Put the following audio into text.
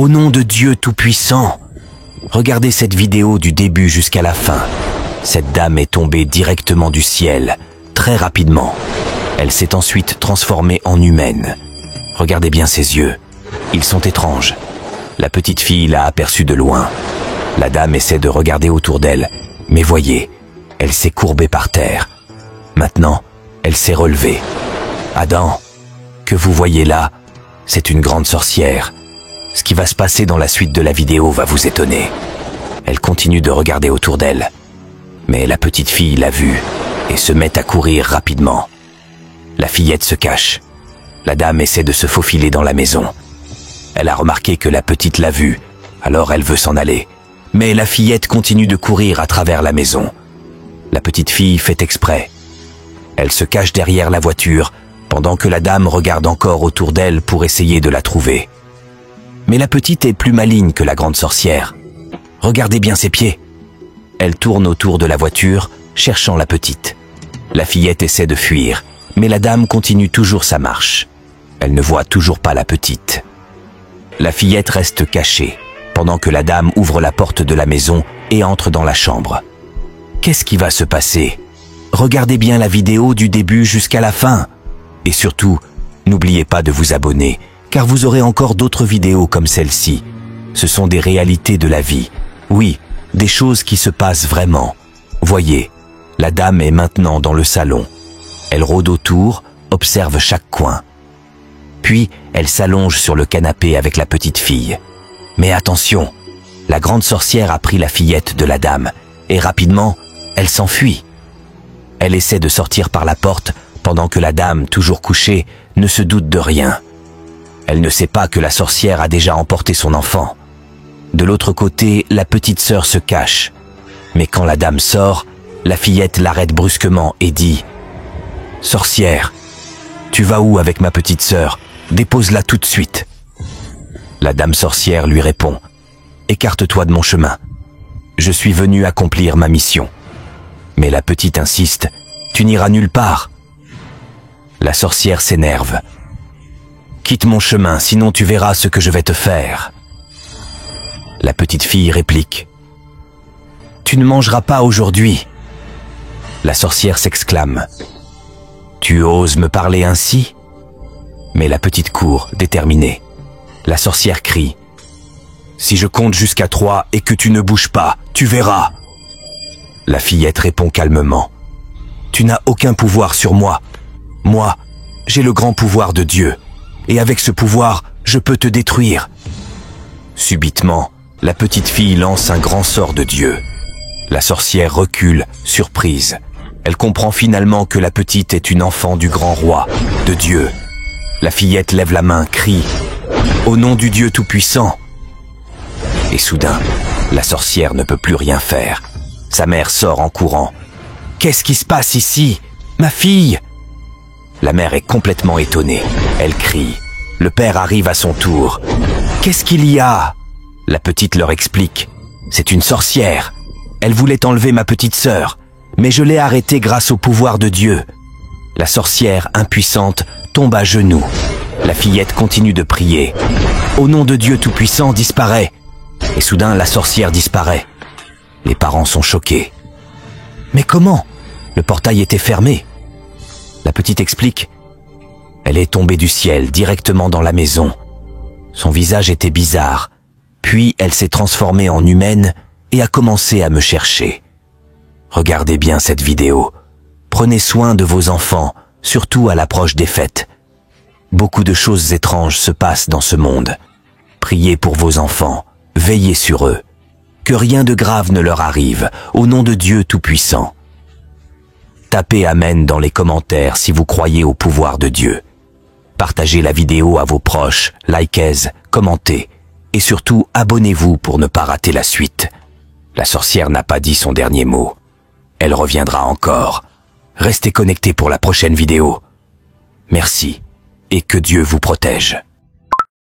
Au nom de Dieu Tout-Puissant, regardez cette vidéo du début jusqu'à la fin. Cette dame est tombée directement du ciel, très rapidement. Elle s'est ensuite transformée en humaine. Regardez bien ses yeux. Ils sont étranges. La petite fille l'a aperçue de loin. La dame essaie de regarder autour d'elle, mais voyez, elle s'est courbée par terre. Maintenant, elle s'est relevée. Adam, que vous voyez là, c'est une grande sorcière. Ce qui va se passer dans la suite de la vidéo va vous étonner. Elle continue de regarder autour d'elle. Mais la petite fille l'a vue et se met à courir rapidement. La fillette se cache. La dame essaie de se faufiler dans la maison. Elle a remarqué que la petite l'a vue, alors elle veut s'en aller. Mais la fillette continue de courir à travers la maison. La petite fille fait exprès. Elle se cache derrière la voiture, pendant que la dame regarde encore autour d'elle pour essayer de la trouver. Mais la petite est plus maligne que la grande sorcière. Regardez bien ses pieds. Elle tourne autour de la voiture, cherchant la petite. La fillette essaie de fuir, mais la dame continue toujours sa marche. Elle ne voit toujours pas la petite. La fillette reste cachée, pendant que la dame ouvre la porte de la maison et entre dans la chambre. Qu'est-ce qui va se passer? Regardez bien la vidéo du début jusqu'à la fin. Et surtout, n'oubliez pas de vous abonner, car vous aurez encore d'autres vidéos comme celle-ci. Ce sont des réalités de la vie. Oui, des choses qui se passent vraiment. Voyez, la dame est maintenant dans le salon. Elle rôde autour, observe chaque coin. Puis, elle s'allonge sur le canapé avec la petite fille. Mais attention, la grande sorcière a pris la fillette de la dame, et rapidement, elle s'enfuit. Elle essaie de sortir par la porte, pendant que la dame, toujours couchée, ne se doute de rien. Elle ne sait pas que la sorcière a déjà emporté son enfant. De l'autre côté, la petite sœur se cache. Mais quand la dame sort, la fillette l'arrête brusquement et dit « Sorcière, tu vas où avec ma petite sœur? Dépose-la tout de suite. » La dame sorcière lui répond « Écarte-toi de mon chemin. Je suis venu accomplir ma mission. » Mais la petite insiste « Tu n'iras nulle part. » La sorcière s'énerve. « Quitte mon chemin, sinon tu verras ce que je vais te faire. » La petite fille réplique « Tu ne mangeras pas aujourd'hui. » La sorcière s'exclame « Tu oses me parler ainsi ?» Mais la petite court, déterminée. La sorcière crie « Si je compte jusqu'à 3 et que tu ne bouges pas, tu verras. » La fillette répond calmement « Tu n'as aucun pouvoir sur moi. Moi, j'ai le grand pouvoir de Dieu. Et avec ce pouvoir, je peux te détruire. » Subitement, la petite fille lance un grand sort de Dieu. La sorcière recule, surprise. Elle comprend finalement que la petite est une enfant du grand roi, de Dieu. La fillette lève la main, crie « Au nom du Dieu Tout-Puissant !» Et soudain, la sorcière ne peut plus rien faire. Sa mère sort en courant. « Qu'est-ce qui se passe ici? Ma fille !» La mère est complètement étonnée. Elle crie. Le père arrive à son tour. « Qu'est-ce qu'il y a ?» La petite leur explique. « C'est une sorcière. Elle voulait enlever ma petite sœur, mais je l'ai arrêtée grâce au pouvoir de Dieu. » La sorcière, impuissante, tombe à genoux. La fillette continue de prier. « Au nom de Dieu Tout-Puissant, disparaît !» Et soudain, la sorcière disparaît. Les parents sont choqués. « Mais comment? Le portail était fermé. » La petite explique. Elle est tombée du ciel, directement dans la maison. Son visage était bizarre. Puis elle s'est transformée en humaine et a commencé à me chercher. Regardez bien cette vidéo. Prenez soin de vos enfants, surtout à l'approche des fêtes. Beaucoup de choses étranges se passent dans ce monde. Priez pour vos enfants, veillez sur eux. Que rien de grave ne leur arrive, au nom de Dieu Tout-Puissant. Tapez Amen dans les commentaires si vous croyez au pouvoir de Dieu. Partagez la vidéo à vos proches, likez, commentez. Et surtout, abonnez-vous pour ne pas rater la suite. La sorcière n'a pas dit son dernier mot. Elle reviendra encore. Restez connectés pour la prochaine vidéo. Merci et que Dieu vous protège.